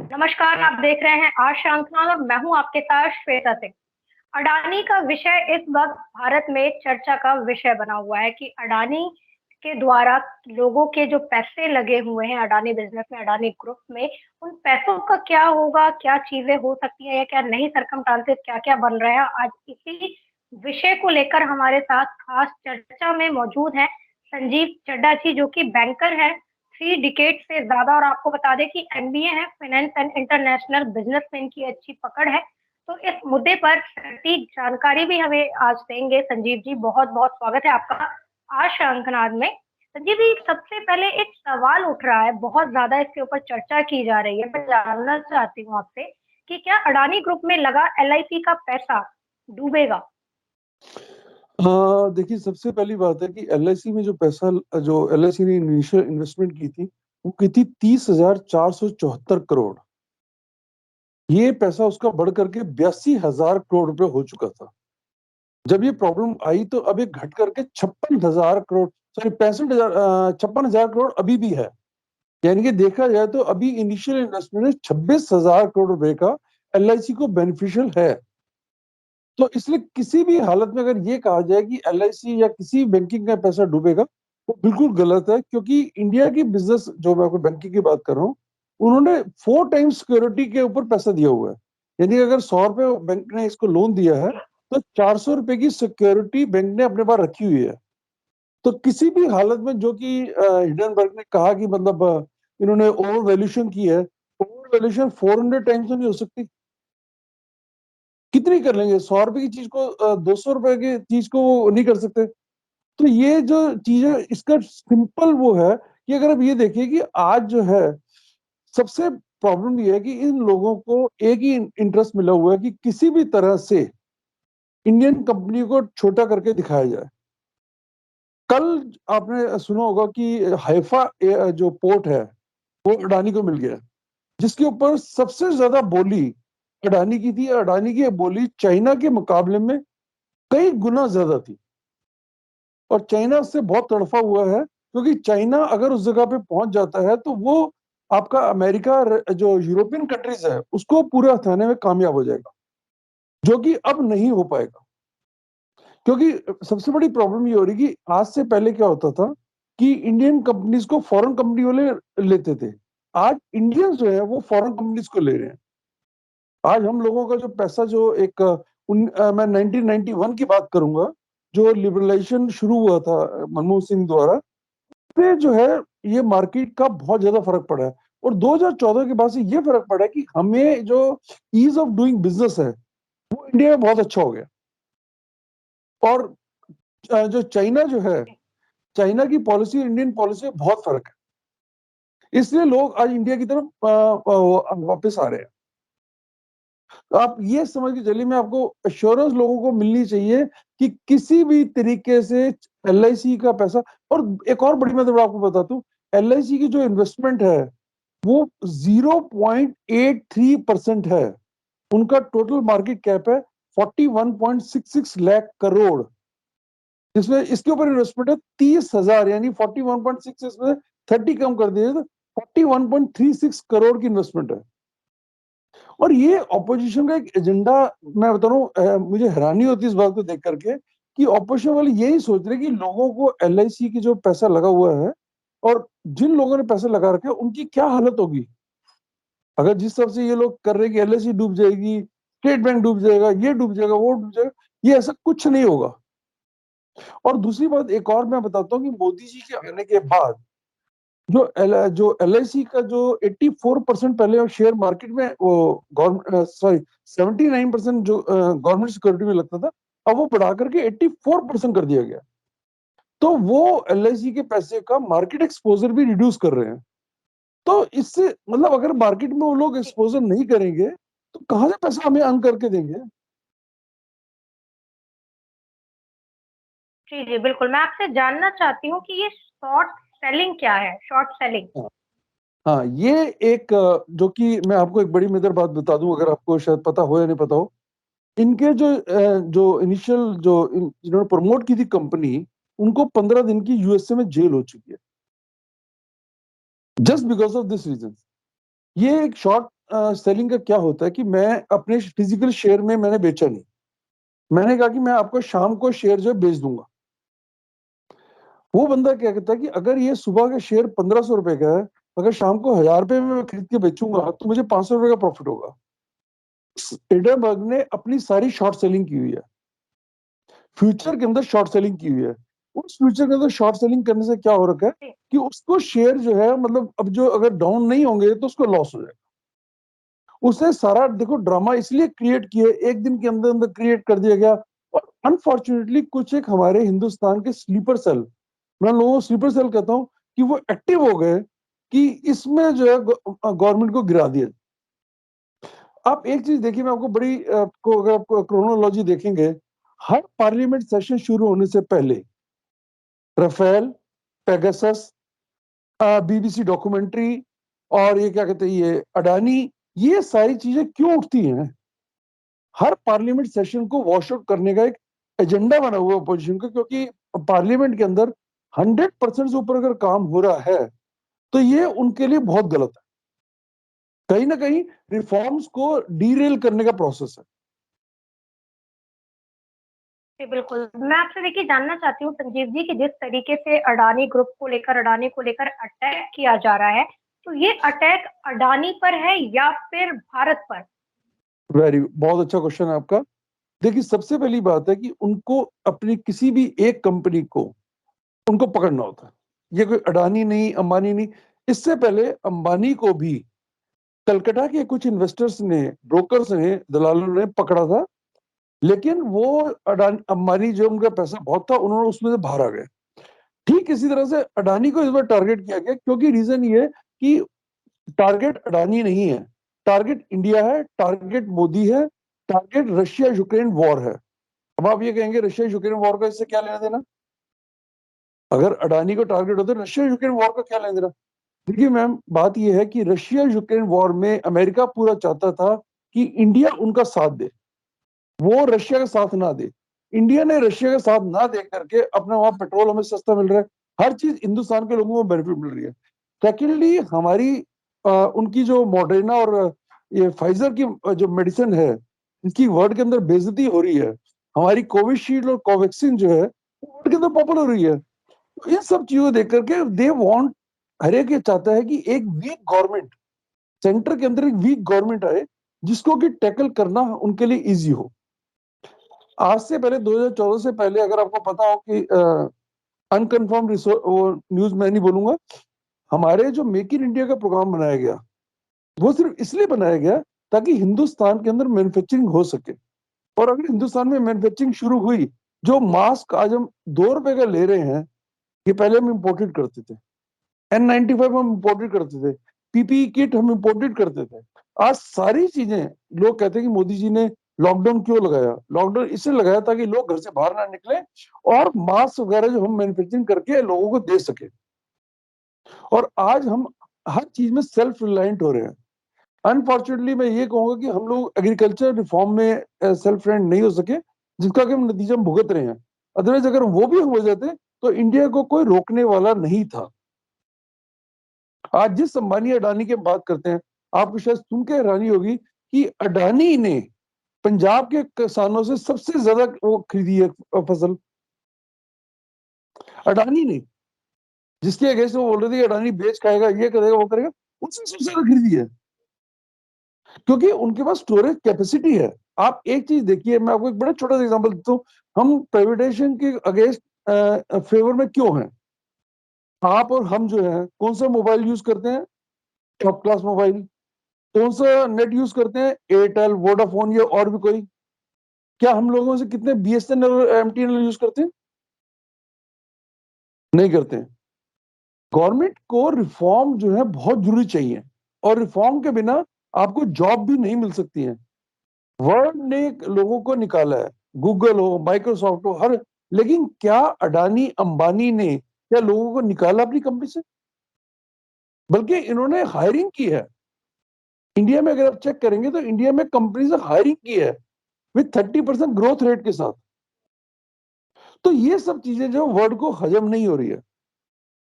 नमस्कार, आप देख रहे हैं आज श्रृंखला और मैं हूं आपके साथ श्वेता सिंह। अडानी का विषय इस वक्त भारत में चर्चा का विषय बना हुआ है कि अडानी के द्वारा लोगों के जो पैसे लगे हुए हैं अडानी बिजनेस में, अडानी ग्रुप में, उन पैसों का क्या होगा, क्या चीजें हो सकती है या क्या नहीं, सरकमस्टांसेस क्या क्या बन रहे हैं। आज इसी विषय को लेकर हमारे साथ खास चर्चा में मौजूद है संजीव चड्ढा जी, जो कि बैंकर है 3 डिकेड से ज्यादा, और आपको बता दें कि एमबीए है, फाइनेंस एंड इंटरनेशनल बिजनेस में इनकी अच्छी पकड़ है। तो इस मुद्दे पर सटीक जानकारी भी हमें आज देंगे संजीव जी। बहुत बहुत स्वागत है आपका आज शंखनाद में। संजीव जी, सबसे पहले एक सवाल उठ रहा है, बहुत ज्यादा इसके ऊपर चर्चा की जा रही है। मैं जानना चाहती हूँ आपसे कि क्या अडानी ग्रुप में लगा एलआईसी का पैसा डूबेगा? देखिए, सबसे पहली बात है कि एलआईसी में जो एलआईसी ने इनिशियल इन्वेस्टमेंट की थी, वो की थी 30,474 करोड़। ये पैसा उसका बढ़ करके 82,000 करोड़ रुपए हो चुका था। जब ये प्रॉब्लम आई तो अब ये घट करके 56,000 करोड़, सॉरी 65,000, 56,000 करोड़ अभी भी है। यानी कि देखा जाए तो अभी इनिशियल इन्वेस्टमेंट में 26,000 करोड़ रुपए का एलआईसी को बेनिफिशियल है। तो इसलिए किसी भी हालत में अगर ये कहा जाए कि एलआईसी या किसी बैंकिंग का पैसा डूबेगा, वो बिल्कुल गलत है। क्योंकि इंडिया की बिजनेस, जो मैं आपको बैंकिंग की बात कर रहा हूँ, उन्होंने 4 टाइम्स सिक्योरिटी के ऊपर पैसा दिया हुआ है। यानी अगर 100 रुपए बैंक ने इसको लोन दिया है, तो 400 रुपए की सिक्योरिटी बैंक ने अपने पास रखी हुई है। तो किसी भी हालत में, जो कि हिडनबर्ग ने कहा कि मतलब इन्होंने ओवर वैल्यूएशन की है, ओवर वैल्यूएशन 400 टाइम्स तो नहीं हो सकती। कितनी कर लेंगे? 100 रुपए की चीज को 200 रुपए की चीज को वो नहीं कर सकते। तो ये जो चीज है, इसका सिंपल वो है कि अगर आप ये देखिए कि आज जो है, सबसे प्रॉब्लम ये है कि इन लोगों को एक ही इंटरेस्ट मिला हुआ है कि किसी भी तरह से इंडियन कंपनी को छोटा करके दिखाया जाए। कल आपने सुना होगा कि हाइफा जो पोर्ट है, वो अडानी को मिल गया, जिसके ऊपर सबसे ज्यादा बोली अडानी की थी। अडानी की बोली चाइना के मुकाबले में कई गुना ज्यादा थी, और चाइना उससे बहुत तड़फा हुआ है। क्योंकि चाइना अगर उस जगह पे पहुंच जाता है, तो वो आपका अमेरिका, जो यूरोपियन कंट्रीज है, उसको पूरे हथाने में कामयाब हो जाएगा, जो कि अब नहीं हो पाएगा। क्योंकि सबसे बड़ी प्रॉब्लम ये हो रही कि आज से पहले क्या होता था कि इंडियन कंपनीज को फॉरेन कंपनी वाले लेते थे। आज इंडियंस जो है वो फॉरेन कंपनीज को ले रहे हैं। आज हम लोगों का जो पैसा, जो एक मैं 1991 की बात करूंगा, जो लिबरलाइजेशन शुरू हुआ था मनमोहन सिंह द्वारा, पे जो है ये मार्केट का बहुत ज्यादा फर्क पड़ा है। और 2014 के बाद से ये फर्क पड़ा है कि हमें जो ईज ऑफ डूइंग बिजनेस है, वो इंडिया में बहुत अच्छा हो गया। और जो चाइना जो है, चाइना की पॉलिसी इंडियन पॉलिसी में बहुत फर्क है। इसलिए लोग आज इंडिया की तरफ वापस आ रहे हैं। तो आप ये समझ के चलिए, मैं आपको एश्योरेंस लोगों को मिलनी चाहिए कि किसी भी तरीके से एलआईसी का पैसा। और एक और बड़ी मतलब आपको बता दूं, एलआईसी की जो इन्वेस्टमेंट है, वो 0.83% है। उनका टोटल मार्केट कैप है 41.66 लाख करोड़, जिसमें इसके ऊपर इन्वेस्टमेंट है 30,000, यानी 41.66 में 30 कम कर दिए तो 41.36 करोड़ की इन्वेस्टमेंट है। और ये ऑपोजिशन का एक एजेंडा, मैं बता रहा हूँ, मुझे हैरानी होती है इस बात को देख करके कि ऑपोजिशन वाले यही सोच रहे कि लोगों को एलआईसी की जो पैसा लगा हुआ है, और जिन लोगों ने पैसा लगा रखे उनकी क्या हालत होगी अगर जिस तरह से ये लोग कर रहे हैं कि एलआईसी डूब जाएगी, स्टेट बैंक डूब जाएगा, ये डूब जाएगा, वो डूब जाएगा। ये ऐसा कुछ नहीं होगा। और दूसरी बात एक और मैं बताता हूँ कि मोदी जी के आने के बाद जो एलआईसी का जो 84% पहले शेयर मार्केट में, वो गवर्नमेंट, सॉरी 79% जो गवर्नमेंट सिक्योरिटी में लगता था, अब वो बढ़ा करके 84% कर दिया गया। तो वो एलआईसी के पैसे का मार्केट एक्सपोजर भी रिड्यूस कर रहे हैं। तो इससे मतलब अगर मार्केट में वो लोग एक्सपोजर नहीं करेंगे, तो कहां से पैसा हमें अर्न करके देंगे? जी जी बिल्कुल, मैं आपसे जानना चाहती हूँ कि ये शॉर्ट सेलिंग क्या है, शॉर्ट सेलिंग। हाँ, हाँ, ये एक जो कि मैं आपको एक बड़ी मजेदार बात बता दूं, अगर आपको शायद पता हो या नहीं पता हो। इनके जो इनिशियल जिन्होंने प्रमोट की थी कंपनी, उनको 15 दिन की यूएसए में जेल हो चुकी है, just because of this reason. ये एक शॉर्ट सेलिंग का क्या होता है कि मैं अपने फिजिकल शेयर में मैंने बेचा नहीं, मैंने कहा कि मैं आपको शाम को शेयर जो है बेच दूंगा। वो बंदा क्या कहता है कि अगर ये सुबह का शेयर 1500 रुपए का है, अगर शाम को 1000 रुपए में मैं खरीद के बेचूंगा तो मुझे 500 रुपए का प्रॉफिट होगा। एडनबर्ग ने अपनी सारी शॉर्ट सेलिंग की हुई है, फ्यूचर के अंदर शॉर्ट सेलिंग की हुई है। उस फ्यूचर के अंदर शॉर्ट सेलिंग करने से क्या हो रखा है जी, कि उसको शेयर जो है मतलब अब जो अगर डाउन नहीं होंगे तो उसको लॉस हो जाएगा। उसने सारा देखो ड्रामा इसलिए क्रिएट किए, एक दिन के अंदर अंदर क्रिएट कर दिया गया। और अनफॉर्चुनेटली कुछ एक हमारे हिंदुस्तान के स्लीपर सेल, मैं लोगों को स्लीपर सेल कहता हूँ, कि वो एक्टिव हो गए कि इसमें जो है गवर्नमेंट को गिरा दिया। आप एक चीज देखिए, मैं आपको बड़ी आपको अगर आप क्रोनोलॉजी देखेंगे, हर पार्लियामेंट सेशन शुरू होने से पहले राफेल, पेगासस, बीबीसी डॉक्यूमेंट्री और ये क्या कहते हैं ये अडानी, ये सारी चीजें क्यों उठती हैं? हर पार्लियामेंट सेशन को वॉश आउट करने का एक एजेंडा बना हुआ है अपोजिशन का, क्योंकि पार्लियामेंट के अंदर 100% से ऊपर अगर काम हो रहा है तो ये उनके लिए बहुत गलत है, कहीं ना कहीं रिफॉर्म्स को डीरेल करने का प्रोसेस है। जी, बिल्कुल। मैं आपसे देखिए जानना चाहती हूँ संजीव जी कि जिस तरीके से अडानी ग्रुप को लेकर, अडानी को लेकर अटैक किया जा रहा है, तो ये अटैक अडानी पर है या फिर भारत पर? बहुत अच्छा क्वेश्चन है आपका। देखिए, सबसे पहली बात है कि उनको अपनी किसी भी एक कंपनी को उनको पकड़ना होता है। ये कोई अडानी नहीं, अंबानी नहीं। इससे पहले अंबानी को भी कलकत्ता के कुछ इन्वेस्टर्स ने, ब्रोकर्स ने, दलालों ने पकड़ा था, लेकिन वो अडानी अंबानी जो उनका पैसा बहुत था उन्होंने उसमें से बाहर आ गए। ठीक इसी तरह से अडानी को इस बार टारगेट किया गया, क्योंकि रीजन ये कि टारगेट अडानी नहीं है, टारगेट इंडिया है, टारगेट मोदी है, टारगेट रशिया यूक्रेन वॉर है। अब आप ये कहेंगे रशिया यूक्रेन वॉर का इससे क्या लेना देना? अगर अडानी को टारगेट होता है रशिया यूक्रेन वॉर का क्या लेना देना? देखिए मैम, बात यह है कि रशिया यूक्रेन वॉर में अमेरिका पूरा चाहता था कि इंडिया उनका साथ दे, वो रशिया का साथ ना दे। इंडिया ने रशिया का साथ ना दे करके अपना वहां पेट्रोल हमें सस्ता मिल रहा है, हर चीज हिंदुस्तान के लोगों को बेनिफिट मिल रही है। सेकेंडली, हमारी उनकी जो मॉडर्ना और ये फाइजर की जो मेडिसिन है, इनकी वर्ल्ड के अंदर बेइज्जती हो रही है। हमारी कोविशील्ड और कोवैक्सीन जो है वर्ल्ड के अंदर पॉपुलर हो रही है। तो इन सब चीजों को देख करके दे वांट, हर एक ये चाहता है कि एक वीक गवर्नमेंट, सेंटर के अंदर एक वीक गवर्नमेंट आए जिसको कि टैकल करना उनके लिए इजी हो। आज से पहले 2014 से पहले अगर आपको पता हो कि अनकन्फर्म न्यूज मैं नहीं बोलूंगा, हमारे जो मेक इन इंडिया का प्रोग्राम बनाया गया वो सिर्फ इसलिए बनाया गया ताकि हिंदुस्तान के अंदर मैन्युफैक्चरिंग हो सके। और अगर हिंदुस्तान में मैन्युफैक्चरिंग शुरू हुई, जो मास्क आज हम 2 रुपए का ले रहे हैं, ये पहले हम इम्पोर्टेड करते थे। N95 हम इम्पोर्टेड करते थे, पीपीई किट हम इम्पोर्टेड करते थे। आज सारी चीजें, लोग कहते हैं कि मोदी जी ने लॉकडाउन क्यों लगाया? लॉकडाउन इसलिए लगाया ताकि लोग घर से बाहर ना निकले और मास्क वगैरह जो हम मैन्युफैक्चरिंग करके लोगों को दे सके। और आज हम हर चीज में सेल्फ रिलायंट हो रहे हैं। अनफॉर्चुनेटली मैं ये कहूंगा कि हम लोग एग्रीकल्चर रिफॉर्म में सेल्फ रिलायंट नहीं हो सके, जिसका कि हम नतीजा हम भुगत रहे हैं। अदरवाइज अगर वो भी हो जाते तो इंडिया को कोई रोकने वाला नहीं था। आज जिस अंबानी अडानी की बात करते हैं, आपको शायद सुन के हैरानी होगी कि अडानी ने पंजाब के किसानों से सबसे ज्यादा वो खरीदी है फसल, अडानी ने। जिसके अगेंस्ट वो बोल रहे थे अडानी बेच खाएगा, ये करेगा, वो करेगा, उससे सबसे ज्यादा खरीदी है, क्योंकि उनके पास स्टोरेज कैपेसिटी है। आप एक चीज देखिए, मैं आपको एक बड़ा छोटा सा एग्जांपल देता हूँ। हम प्राइवेटाइजेशन के अगेंस्ट फेवर में क्यों हैं? आप और हम जो है कौन सा मोबाइल यूज करते हैं? Top class mobile. कौन सा नेट यूज करते हैं? एयरटेल, वोडाफोन या और भी कोई? क्या हम लोगों से कितने बीएसएनएल और एमटीएनएल यूज करते हैं? नहीं करते हैं। गवर्नमेंट को रिफॉर्म जो है बहुत जरूरी चाहिए, और रिफॉर्म के बिना आपको जॉब भी नहीं मिल सकती है। वर्ल्ड ने लोगों को निकाला है, गूगल हो, माइक्रोसॉफ्ट हो, हर, लेकिन क्या अडानी अंबानी ने क्या लोगों को निकाला अपनी कंपनी से? बल्कि इन्होंने हायरिंग की है। इंडिया में अगर आप चेक करेंगे तो इंडिया में कंपनी से हायरिंग की है विथ 30% ग्रोथ रेट के साथ। तो ये सब चीजें जो वर्ल्ड को हजम नहीं हो रही है।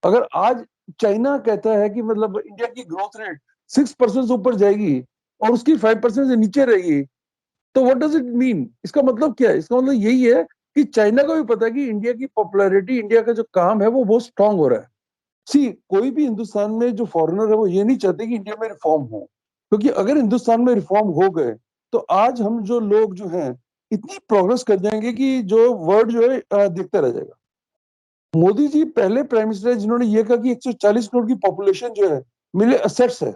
अगर आज चाइना कहता है कि मतलब इंडिया की ग्रोथ रेट 6% से ऊपर जाएगी, और उसकी 5% से नीचे रहेगी, तो व्हाट डज इट मीन? इसका मतलब क्या है? इसका मतलब यही है कि चाइना को भी पता है कि इंडिया की पॉपुलैरिटी, इंडिया का जो काम है वो बहुत स्ट्रांग हो रहा है। सी, कोई भी हिंदुस्तान में जो फॉरेनर है वो ये नहीं चाहते कि इंडिया में रिफॉर्म हो, क्योंकि अगर हिंदुस्तान में रिफॉर्म हो गए तो आज हम जो लोग जो हैं इतनी प्रोग्रेस कर जाएंगे कि जो वर्ल्ड जो है देखता रह जाएगा। मोदी जी पहले प्राइम मिनिस्टर है जिन्होंने ये कहा कि 140 करोड़ की पॉपुलेशन जो है मिले असेट्स है,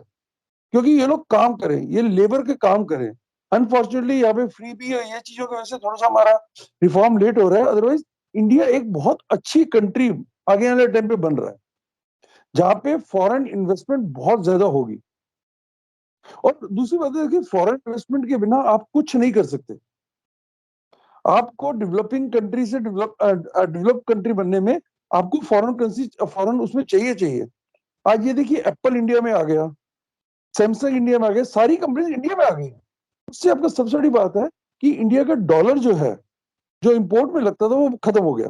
क्योंकि ये लोग काम करें, ये लेबर के काम करें। अनफॉर्चुनेटली यहाँ पे फ्री भी है, ये चीजों की वजह से थोड़ा सा हमारा रिफॉर्म लेट हो रहा है। अदरवाइज इंडिया एक बहुत अच्छी कंट्री आगे आने वाले टाइम पे बन रहा है, जहां पे फॉरेन इन्वेस्टमेंट बहुत ज्यादा होगी। और दूसरी बात है कि फॉरेन इन्वेस्टमेंट के बिना आप कुछ नहीं कर सकते। आपको डेवलपिंग कंट्री से डेवलप कंट्री बनने में आपको फॉरेन उसमें चाहिए चाहिए। आज ये देखिए, एप्पल इंडिया में आ गया, सैमसंग इंडिया में आ गया, सारी कंपनी इंडिया में आ गई। उससे आपका सबसे बड़ी बात है कि इंडिया का डॉलर जो है, जो इंपोर्ट में लगता था वो खत्म हो गया।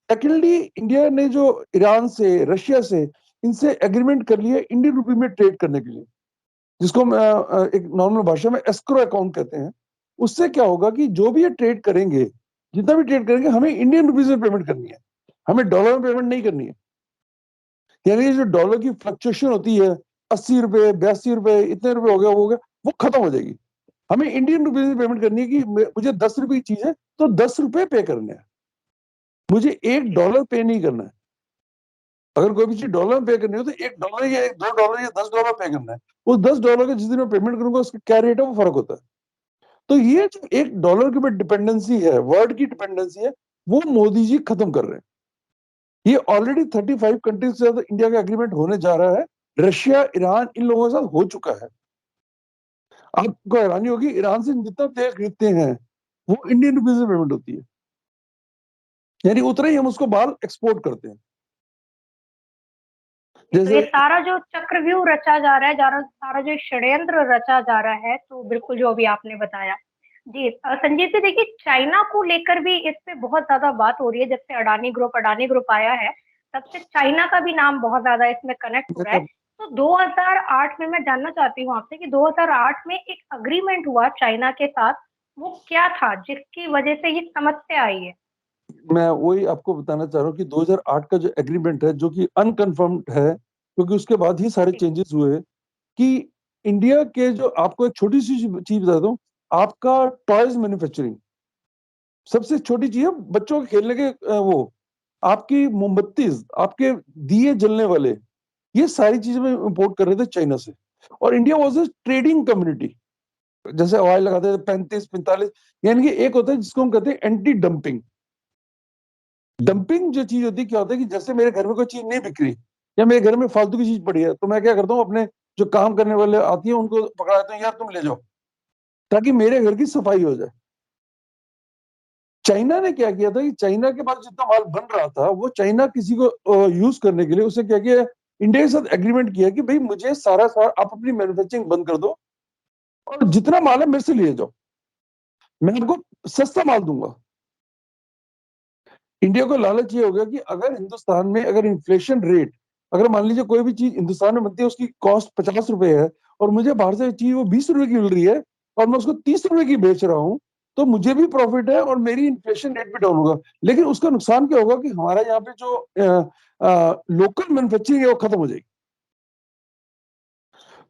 सेकेंडली, इंडिया ने जो ईरान से, रशिया से, इनसे एग्रीमेंट कर लिया इंडियन रुपी में ट्रेड करने के लिए, जिसको हम एक नॉर्मल भाषा में एस्क्रो अकाउंट कहते हैं। उससे क्या होगा कि जो भी ये ट्रेड करेंगे, जितना भी ट्रेड करेंगे, हमें इंडियन रुपीज में पेमेंट करनी है, हमें डॉलर में पेमेंट नहीं करनी है। यानी जो डॉलर की फ्लक्चुएशन होती है, 80 रुपए, 82 रुपए, इतने रुपए हो गया, वो हो गया, वो खत्म हो जाएगी। हमें इंडियन रुपीज में पेमेंट करनी है कि मुझे 10 रुपए की चीज है तो 10 रुपए पे करने हैं, मुझे $1 पे नहीं करना है। अगर कोई भी चीज डॉलर में पे करनी हो तो $1 या $2 या $10 पे करना है। उस $10 का जिस दिन मैं पेमेंट करूंगा उसका क्या रेट है वो फर्क होता है। तो ये जो $1 के ऊपर डिपेंडेंसी है, वर्ल्ड की डिपेंडेंसी है, वो मोदी जी खत्म कर रहे हैं। ये ऑलरेडी 35 कंट्रीज से ज्यादा इंडिया का एग्रीमेंट होने जा रहा है। रशिया, ईरान, इन लोगों के साथ हो चुका है। आपको हैरानी होगी, ईरान से जितना तेल खरीदते हैं वो इंडियन रुपीज में पेमेंट होती है, यानी उतना ही हम उसको बाल एक्सपोर्ट करते हैं। तो ये जैसे सारा जो चक्रव्यूह रचा जा रहा है, सारा जो षड्यंत्र रचा जा रहा है, तो बिल्कुल जो अभी आपने बताया। जी, संजीव जी, देखिए चाइना को लेकर भी इस पे बहुत ज्यादा बात हो रही है। जब से अडानी ग्रुप आया है, तब से चाइना का भी नाम बहुत ज्यादा इसमें कनेक्ट हो रहा है। तो 2008 में मैं जानना चाहती हूँ आपसे कि 2008 में एक अग्रीमेंट हुआ चाइना के साथ, वो क्या था जिसकी वजह से ये समस्या आई है? मैं वही आपको बताना चाह रहा हूँ कि 2008 का जो एग्रीमेंट है, जो कि अनकन्फर्म्ड है, क्योंकि उसके बाद ही सारे जी। चेंजेस हुए, कि इंडिया के जो, आपको एक छोटी सी चीज बता दूं, आपका टॉयज मैन्युफैक्चरिंग, सबसे छोटी चीज है, बच्चों के खेलने के वो, आपकी मोमबत्ती, आपके दिए जलने वाले, ये सारी चीजें में इंपोर्ट कर रहे थे चाइना से। और India was a trading community. जैसे ऑयल लगाते थे 35-45, यानी कि एक होता है जिसको हम कहते हैं एंटी डंपिंग। डंपिंग जो चीज होती है, क्या होता है कि जैसे मेरे घर में कोई चीज नहीं बिक रही, या मेरे घर में फालतू की चीज पड़ी है, तो मैं क्या करता हूँ, अपने जो काम करने वाले आती है उनको पकड़ा देता हूँ, यार तुम ले जाओ, ताकि मेरे घर की सफाई हो जाए। चाइना ने क्या किया था कि चाइना के पास जितना माल बन रहा था, वो चाइना किसी को यूज करने के लिए उसने क्या किया, इंडिया के साथ एग्रीमेंट किया कि भाई मुझे सारा सारा आप अपनी मैन्युफैक्चरिंग बंद कर दो, और जितना माल है मेरे से ले जाओ, मैं आपको सस्ता माल दूंगा। इंडिया को लालच ये हो गया कि अगर हिंदुस्तान में, अगर इन्फ्लेशन रेट, अगर मान लीजिए कोई भी चीज हिंदुस्तान में बनती है, उसकी कॉस्ट 50 रुपए है, और मुझे बाहर से चीज वो 20 रुपए की मिल रही है, और मैं उसको 30 रुपए की बेच रहा हूँ, तो मुझे भी प्रॉफिट है और मेरी इन्फ्लेशन रेट भी डाउन होगा। लेकिन उसका नुकसान क्या होगा कि हमारा यहाँ पे जो लोकल मैन्युफैक्चरिंग है वो खत्म हो जाएगी।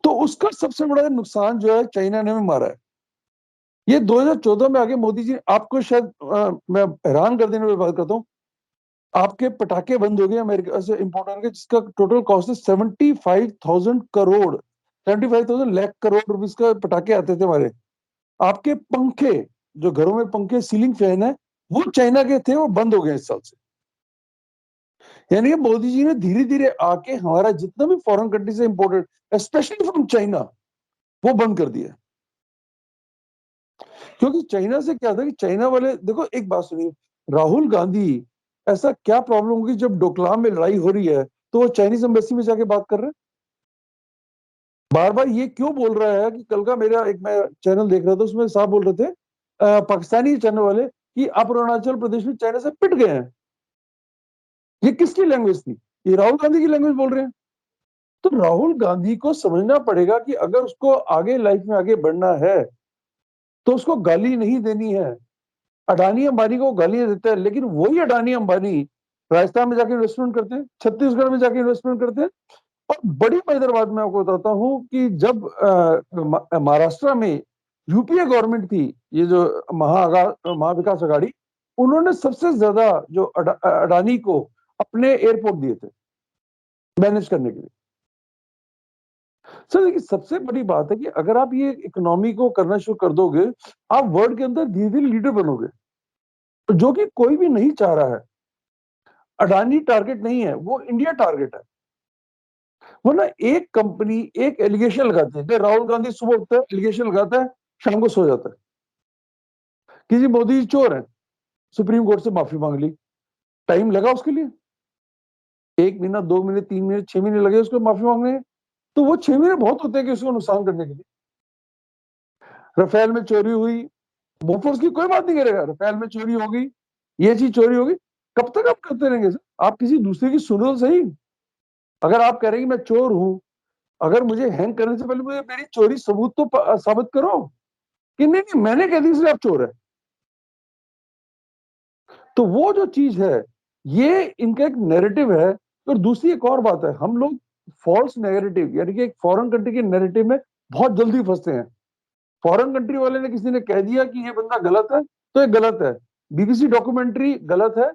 तो उसका सबसे बड़ा नुकसान जो है चाइना ने हमें मारा है। ये 2014 में आगे मोदी जी, आपको शायद मैं हैरान कर देने वाली बात करता हूँ, आपके पटाखे बंद हो गए अमेरिका से इंपोर्ट होने के, जिसका टोटल कॉस्ट है 75,000 करोड़, 75,000 लाख करोड़ रुपीज का पटाखे आते थे हमारे। आपके पंखे, जो घरों में पंखे, सीलिंग फैन है, वो चाइना के थे, वो बंद हो गए इस साल से। यानी कि मोदी जी ने धीरे धीरे आके हमारा जितना भी फॉरेन कंट्री से इंपोर्टेड, स्पेशली फ्रॉम चाइना, वो बंद कर दिया। क्योंकि चाइना से क्या था कि चाइना वाले, देखो एक बात सुनिए, राहुल गांधी, ऐसा क्या प्रॉब्लम होगी जब डोकलाम में लड़ाई हो रही है तो वो चाइनीज एम्बेसी में जाके बात कर रहे हैं? बार बार ये क्यों बोल रहा है कि, कल का मेरा एक, मैं चैनल देख रहा था, उसमें साहब बोल रहे थे, पाकिस्तानी चैनल वाले, कि आप अरुणाचल प्रदेश में चाइना से पिट गए हैं। ये किसकी लैंग्वेज थी? ये राहुल गांधी की लैंग्वेज बोल रहे हैं। तो राहुल गांधी को समझना पड़ेगा कि अगर उसको आगे लाइफ में आगे बढ़ना है तो उसको गाली नहीं देनी है। अडानी अंबानी को गालियां देता है, लेकिन वही अडानी अंबानी राजस्थान में जाके इन्वेस्टमेंट करते हैं, छत्तीसगढ़ में जाके इन्वेस्टमेंट करते हैं। और बड़ी मजेदार बात मैं आपको बताता हूँ कि जब महाराष्ट्र में यूपीए गवर्नमेंट थी, ये जो महाविकास अघाड़ी, उन्होंने सबसे ज्यादा जो अडानी को अपने एयरपोर्ट दिए थे मैनेज करने के लिए। सर देखिए, सबसे बड़ी बात है कि अगर आप ये इकोनॉमी को करना शुरू कर दोगे, आप वर्ल्ड के अंदर धीरे धीरे लीडर बनोगे, जो कि कोई भी नहीं चाह रहा है। अडानी टारगेट नहीं है, वो इंडिया टारगेट है। वो ना एक कंपनी एक एलिगेशन लगाती है, राहुल गांधी सुबह उठता है एलिगेशन लगाता है, शाम को सो जाता है कि जी मोदी जी चोर है, सुप्रीम कोर्ट से माफी मांग ली। टाइम लगा उसके लिए, 1 महीना 2 महीने 3 महीने 6 महीने लगे उसको माफी मांगने। तो वो 6 महीने बहुत होते हैं कि उसको नुकसान करने के लिए। रफेल में चोरी हुई, बोफोर्स की कोई बात नहीं करेगा, रफेल में चोरी होगी, ये चीज चोरी होगी। कब तक आप करते रहेंगे सर? आप किसी दूसरे की सुनो तो सही। अगर आप कह रहे हैं कि मैं चोर हूं, अगर मुझे हैंग करने से पहले मुझे मेरी चोरी सबूत तो साबित करो कि नहीं नहीं मैंने कह दी इसलिए आप चोर है। तो वो जो चीज है, ये इनका एक नैरेटिव है। और दूसरी एक और बात है, हम लोग फॉल्स नैरेटिव यानी कि एक फॉरेन कंट्री के नैरेटिव में बहुत जल्दी फंसते हैं। फॉरेन कंट्री वाले ने किसी ने कह दिया कि ये बंदा गलत है तो ये गलत है, बीबीसी डॉक्यूमेंट्री गलत है,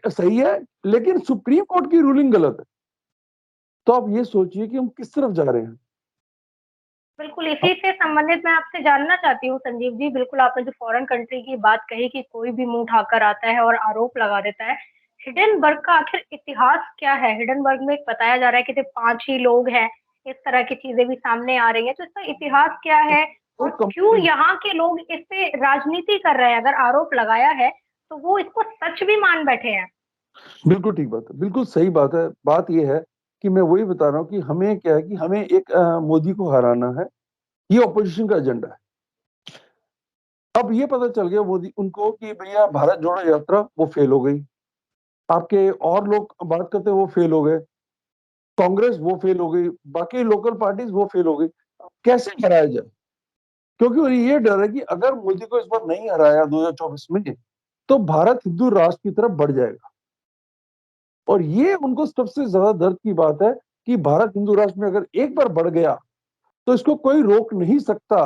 सही है, लेकिन सुप्रीम कोर्ट की रूलिंग गलत है। तो आप ये सोचिए कि हम किस तरफ जा रहे हैं। बिल्कुल, इसी से संबंधित मैं आपसे जानना चाहती हूँ संजीव जी, बिल्कुल आपने जो फॉरेन कंट्री की बात कही कि कोई भी मुँह उठाकर आता है और आरोप लगा देता है। हिडेनबर्ग का आखिर इतिहास क्या है? हिडेनबर्ग में बताया जा रहा है कि सिर्फ 5 ही लोग हैं, इस तरह की चीज़ें भी सामने आ रही हैं, तो इसका इतिहास क्या है? कोई और क्यों कंपनी, यहाँ के लोग इस पे राजनीति कर रहे हैं? अगर आरोप लगाया है, तो वो इसको सच भी मान बैठे हैं। बिल्कुल ठीक बात है, बिल्कुल सही बात है। बात यह है कि मैं वही बता रहा हूँ कि हमें क्या है कि हमें एक मोदी को हराना है, ये ऑपोजिशन का एजेंडा है। अब ये पता चल गया मोदी उनको कि भैया भारत जोड़ो यात्रा वो फेल हो गई, आपके और लोग बात करते वो फेल हो गए, कांग्रेस वो फेल हो गई, बाकी लोकल पार्टीज वो फेल हो गई। कैसे हराया जाए? क्योंकि उन्हें ये डर है कि अगर मोदी को इस बार नहीं हराया 2024 में, तो भारत हिंदू राष्ट्र की तरफ बढ़ जाएगा। और ये उनको सबसे ज्यादा दर्द की बात है कि भारत हिंदू राष्ट्र में अगर एक बार बढ़ गया तो इसको कोई रोक नहीं सकता।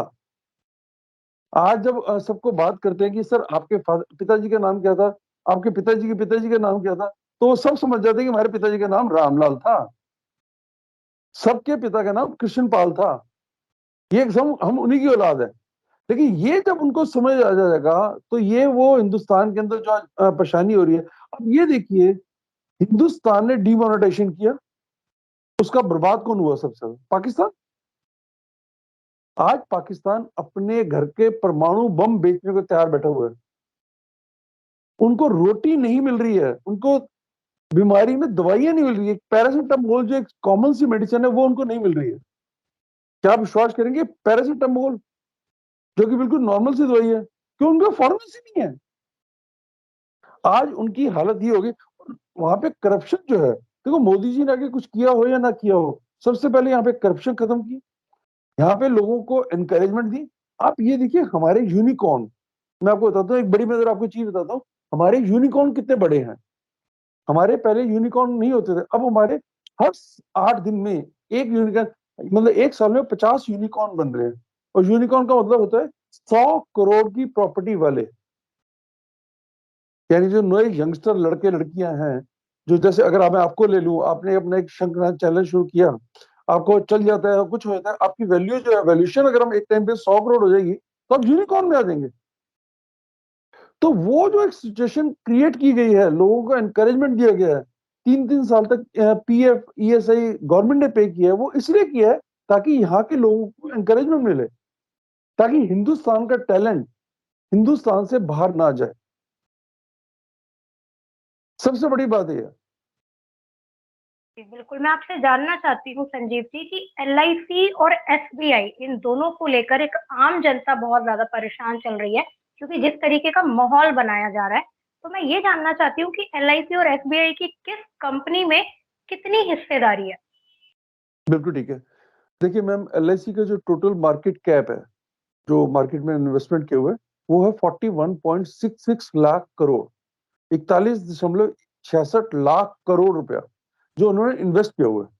आज जब सबको बात करते हैं कि सर आपके पिताजी का नाम क्या था, आपके पिताजी के पिताजी का नाम क्या था, तो वो सब समझ जाते हैं कि हमारे पिताजी का नाम रामलाल था, सबके पिता का नाम कृष्ण पाल था, ये हम उन्हीं की औलाद है। लेकिन ये जब उनको समझ आ जाएगा तो ये वो हिंदुस्तान के अंदर जो आज परेशानी हो रही है। अब ये देखिए, हिंदुस्तान ने डिमोनेटाइजेशन किया, उसका बर्बाद कौन हुआ सबसे ज्यादा? पाकिस्तान। आज पाकिस्तान अपने घर के परमाणु बम बेचने को तैयार बैठा हुआ है। उनको रोटी नहीं मिल रही है, उनको बीमारी में दवाइयां नहीं मिल रही है, पैरासिटामोल जो एक कॉमन सी मेडिसिन है वो उनको नहीं मिल रही है। क्या आप विश्वास करेंगे, पैरासिटामोल जो कि बिल्कुल नॉर्मल सी दवाई है, क्यों? उनका फार्मेसी नहीं है। आज उनकी हालत ये होगी। वहां पे करप्शन जो है, देखो मोदी जी ने आगे कुछ किया हो या ना किया हो, सबसे पहले यहाँ पे करप्शन खत्म की, यहाँ पे लोगों को एनकरेजमेंट दी। आप ये देखिए हमारे यूनिकॉर्न, मैं आपको बताता हूँ एक बड़ी मजेदार आपको चीज बताता हूँ, हमारे यूनिकॉर्न कितने बड़े हैं। हमारे पहले यूनिकॉर्न नहीं होते थे, अब हमारे हर 8 दिन में एक यूनिकॉर्न, मतलब एक साल में 50 यूनिकॉर्न बन रहे हैं। और यूनिकॉर्न का मतलब होता है 100 करोड़ की प्रॉपर्टी वाले, यानी जो नए यंगस्टर लड़के लड़कियां हैं, जो जैसे अगर मैं आपको ले लूं, आपने अपना एक शंखनाद चैनल शुरू किया, आपको चल जाता है कुछ हो जाता है, आपकी वैल्यू जो है वैल्यूशन अगर हम एक टाइम पे 100 करोड़ हो जाएगी तो आप यूनिकॉर्न में आ जाएंगे। तो वो जो एक सिचुएशन क्रिएट की गई है, लोगों को एनकरेजमेंट दिया गया है, 3-3 साल तक पीएफ ईएसआई गवर्नमेंट ने पे किया है, वो इसलिए किया है ताकि यहाँ के लोगों को एनकरेजमेंट मिले, ताकि हिंदुस्तान का टैलेंट हिंदुस्तान से बाहर ना जाए। सबसे बड़ी बात यह है। जी, बिल्कुल, मैं आपसे जानना चाहती हूँ संजीव जी कि एलआईसी और एसबीआई इन दोनों को लेकर एक आम जनता बहुत ज़्यादा परेशान चल रही है, क्योंकि जिस तरीके का माहौल बनाया जा रहा है। तो मैं ये जानना चाहती हूँ कि एलआईसी और एसबीआई की किस कंपनी में कितनी हिस्सेदारी है? बिल्कुल ठीक है। देखिए मैम, एलआईसी का जो टोटल मार्केट कैप है, जो मार्केट में इन्वेस्टमेंट किए हुए, वो है 41.66 लाख करोड़, 41.66 लाख करोड़ रुपया जो उन्होंने इन्वेस्ट किया हुआ है।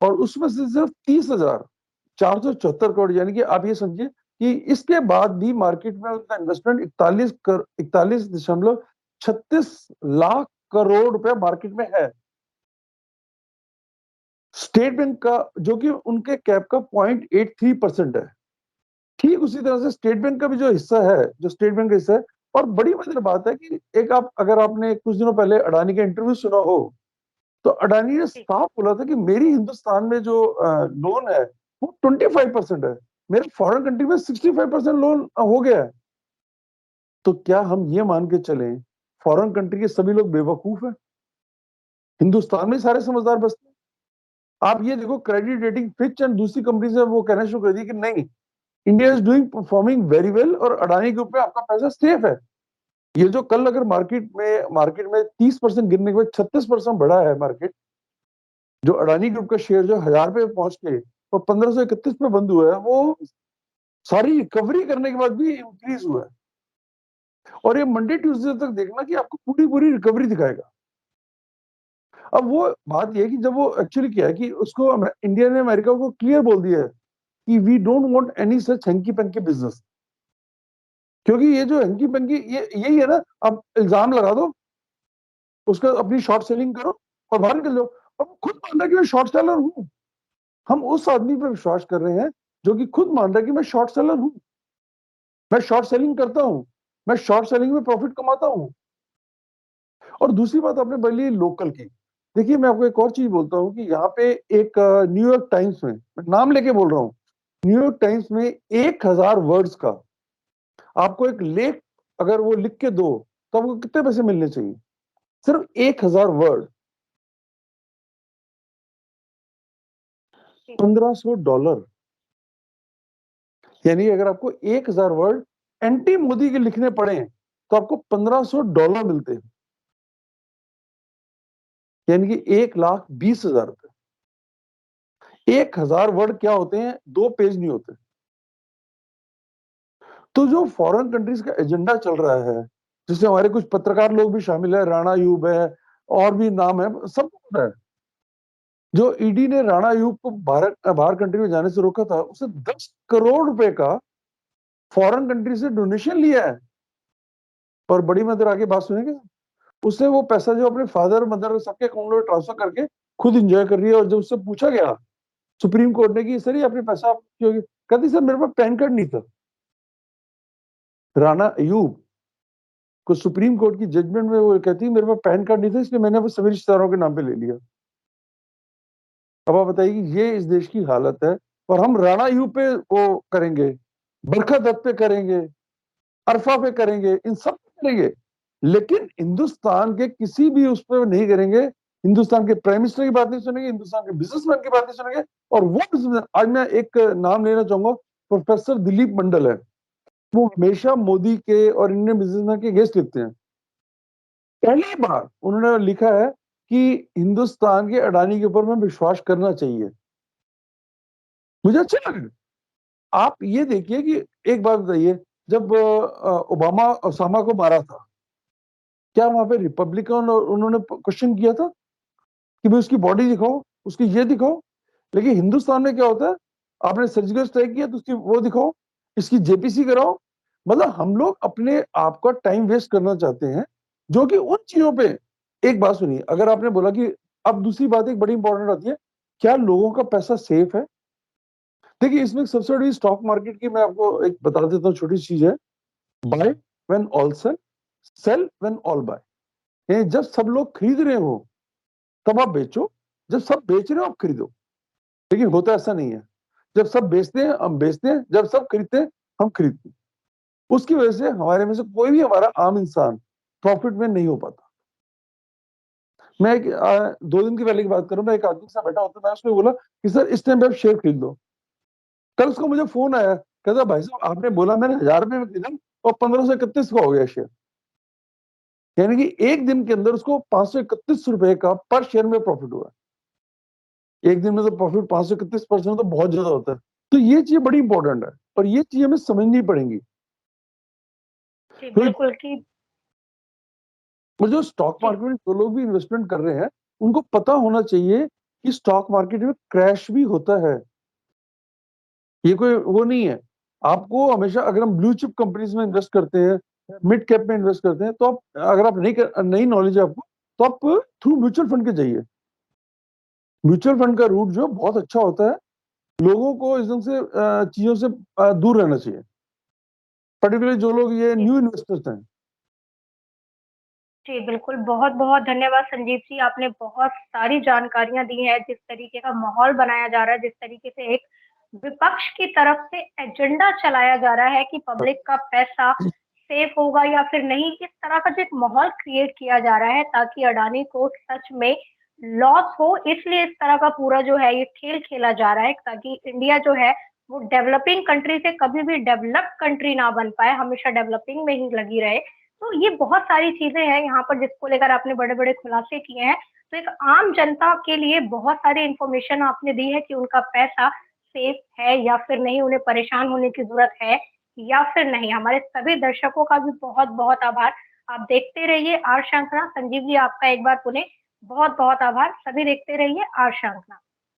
और उसमें से सिर्फ 30,474 करोड़, यानी कि आप ये समझिए कि इसके बाद भी मार्केट में उनका इन्वेस्टमेंट 41.36 लाख करोड़ रुपया मार्केट में है। स्टेट बैंक का, जो कि उनके कैप का 0.83% है, ठीक उसी तरह से स्टेट बैंक का भी जो हिस्सा है, जो स्टेट बैंक का हिस्सा है। और बड़ी मजेदार बात है कि एक आप, अगर आपने कुछ दिनों पहले अडानी का इंटरव्यू सुना हो, तो अडानी ने साफ बोला था कि मेरी हिंदुस्तान में जो लोन है वो 25% है, मेरे फॉरेन कंट्री में 65% लोन हो गया है। तो क्या हम ये मान के चलें फॉरेन कंट्री के सभी लोग बेवकूफ हैं, हिंदुस्तान में सारे समझदार बसते हैं? आप ये देखो, क्रेडिट रेटिंग फिच एंड दूसरी कंपनी से वो कहना शुरू कर दी कि नहीं, India is doing performing very well और अडानी ग्रुप में आपका पैसा सेफ है। ये जो कल अगर मार्केट में 30% गिरने के बाद 36% बढ़ा है मार्केट, जो अडानी ग्रुप का शेयर जो 1,000 पे पहुंच के और 1531 पे बंद हुआ है, वो सारी रिकवरी करने के बाद भी इंक्रीज हुआ है। और ये मंडे ट्यूसडे तक देखना कि आपको पूरी पूरी रिकवरी दिखाएगा। अब वो बात ये है कि जब वो एक्चुअली क्या है कि उसको इंडिया ने अमेरिका को क्लियर बोल दिया है कि we don't want any such hanky panky business, क्योंकि ये जो हैंकी पंकी ये यही है ना, आप इल्जाम लगा दो, उसका अपनी शॉर्ट सेलिंग करो और बाहर निकल जाओ। अब खुद मान रहा है कि मैं शॉर्ट सेलर हूँ, हम उस आदमी पर विश्वास कर रहे हैं जो कि खुद मान रहा है कि मैं शॉर्ट सेलर हूँ, मैं शॉर्ट सेलिंग करता हूँ, मैं शॉर्ट सेलिंग में प्रॉफिट कमाता हूँ। और दूसरी बात आपने बोली लोकल की। देखिए मैं आपको एक और चीज बोलता हूँ कि यहाँ पे एक न्यूयॉर्क टाइम्स में, मैं नाम लेके बोल रहा हूँ, न्यूयॉर्क टाइम्स में 1,000 वर्ड्स का आपको एक लेख अगर वो लिख के दो तो आपको कितने पैसे मिलने चाहिए? सिर्फ 1,000 वर्ड, $1,500। यानी अगर आपको 1,000 वर्ड एंटी मोदी के लिखने पड़े तो आपको $1,500 मिलते हैं, यानी कि 1,20,000 रुपए। 1,000 वर्ड क्या होते हैं? 2 पेज नहीं होते। तो जो फॉरेन कंट्रीज का एजेंडा चल रहा है, जिससे हमारे कुछ पत्रकार लोग भी शामिल है, राणा यूब है और भी नाम है, सब पता है, जो ईडी ने राणा यूब को बाहर कंट्री में जाने से रोका था, उसे 10 करोड़ रुपए का फॉरेन कंट्री से डोनेशन लिया है। और बड़ी मदर आगे बात सुनेंगे, उसने वो पैसा जो अपने फादर मदर सबके अकाउंट में ट्रांसफर करके खुद एंजॉय कर रही है। और जब उससे पूछा गया सुप्रीम कोर्ट ने कि सर ये अपने पैसा आप क्यों, कहती सर मेरे पास पैन कार्ड नहीं था। राणा अयूब को सुप्रीम कोर्ट की जजमेंट में वो कहती है मेरे पास पैन कार्ड नहीं था, इसलिए मैंने वो सभी रिश्तेदारों के नाम पे ले लिया। अब आप बताइए कि ये इस देश की हालत है, और हम राणा अयूब पे वो करेंगे, बरखा दत्त पे करेंगे, अरफा पे करेंगे, इन सब पे करेंगे, लेकिन हिंदुस्तान के किसी भी उस पर नहीं करेंगे। हिंदुस्तान के प्राइम मिनिस्टर की बात नहीं सुनेंगे, हिंदुस्तान के बिजनेसमैन की बात नहीं सुनेंगे। और वो businessman, आज मैं एक नाम लेना चाहूंगा, प्रोफेसर दिलीप मंडल है, वो हमेशा मोदी के और इंडियन बिजनेसमैन के गेस्ट लिखते हैं। पहली बार उन्होंने लिखा है कि हिंदुस्तान के अडानी के ऊपर में विश्वास करना चाहिए। मुझे अच्छा लगा। आप ये देखिए कि एक बात बताइए, जब ओबामा ओसामा को मारा था, क्या वहां पे रिपब्लिकन और उन्होंने क्वेश्चन किया था कि भाई उसकी बॉडी दिखाओ, उसकी ये दिखाओ? लेकिन हिंदुस्तान में क्या होता है, आपने सर्जिकल स्ट्राइक किया तो उसकी वो दिखाओ, इसकी जेपीसी कराओ। मतलब हम लोग अपने आप का टाइम वेस्ट करना चाहते हैं, जो कि उन चीजों पे। एक बात सुनिए, अगर आपने बोला कि, अब दूसरी बात एक बड़ी इंपॉर्टेंट आती है, क्या लोगों का पैसा सेफ है? देखिए इसमें सबसे बड़ी स्टॉक मार्केट की मैं आपको एक बता देता हूँ, छोटी चीज है, buy when all sell, sell when all buy. यानी जब सब लोग खरीद रहे हो तब आप बेचो, जब सब बेच रहे हो आप खरीदो। लेकिन होता ऐसा नहीं है, जब सब बेचते हैं हम बेचते हैं, जब सब खरीदते हैं हम खरीदते हैं। उसकी वजह से हमारे में से कोई भी हमारा आम इंसान प्रॉफिट में नहीं हो पाता। मैं 2 दिन की पहले की बात करूं, मैं एक आदमी के साथ बैठा होता, मैं उसको बोला कि सर इस टाइम पे आप शेयर खरीद लो। कल उसको मुझे फोन आया, कहता भाई साहब आपने बोला मैंने 1,000 रुपए में खरीदा और 1531 का हो गया शेयर। यानी कि एक दिन के अंदर उसको 531 रुपए का पर शेयर में प्रॉफिट हुआ। एक दिन में तो प्रॉफिट 531% तो बहुत ज्यादा होता है। तो ये चीज बड़ी इंपॉर्टेंट है और ये चीज हमें समझनी पड़ेंगी। जी, तो बिल्कुल कि और जो स्टॉक जी, मार्केट में जो लोग भी इन्वेस्टमेंट कर रहे हैं, उनको पता होना चाहिए कि स्टॉक मार्केट में क्रैश भी होता है। ये कोई वो नहीं है। आपको हमेशा, अगर हम ब्लू चिप कंपनीज में इन्वेस्ट करते हैं, मिड कैप में इन्वेस्ट करते हैं, तो आप, अगर आप नई नॉलेज है आपको, तो आप थ्रू म्यूचुअल फंड के जाइए। म्यूचुअल फंड का रूट जो बहुत अच्छा होता है। लोगों को एकदम से चीजों से दूर रहना चाहिए, पर्टिकुलरली जो लोग ये जी, न्यू इन्वेस्टर्स हैं। जी, बिल्कुल, बहुत-बहुत धन्यवाद संजीव जी, आपने बहुत सारी जानकारियाँ दी हैं, जिस तरीके का माहौल बनाया जा रहा है, जिस तरीके से एक विपक्ष की तरफ से एजेंडा चलाया जा रहा है कि पब्लिक का पैसा सेफ होगा या फिर नहीं, इस तरह का जो एक माहौल क्रिएट किया जा रहा है ताकि अडानी को सच में लॉस हो, इसलिए इस तरह का पूरा जो है ये खेल खेला जा रहा है ताकि इंडिया जो है वो डेवलपिंग कंट्री से कभी भी डेवलप्ड कंट्री ना बन पाए, हमेशा डेवलपिंग में ही लगी रहे। तो ये बहुत सारी चीज़ें हैं यहाँ पर जिसको लेकर आपने बड़े-बड़े खुलासे किए हैं। तो एक आम जनता के लिए बहुत सारी इन्फॉर्मेशन आपने दी है कि उनका पैसा सेफ है या फिर नहीं, उन्हें परेशान होने की ज़रूरत है या फिर नहीं। हमारे सभी दर्शकों का भी बहुत-बहुत आभार। आप देखते रहिए आर श्रृंखला। संजीव जी आपका एक बार पुनः बहुत-बहुत आभार। सभी देखते रहिए आर श्रृंखला।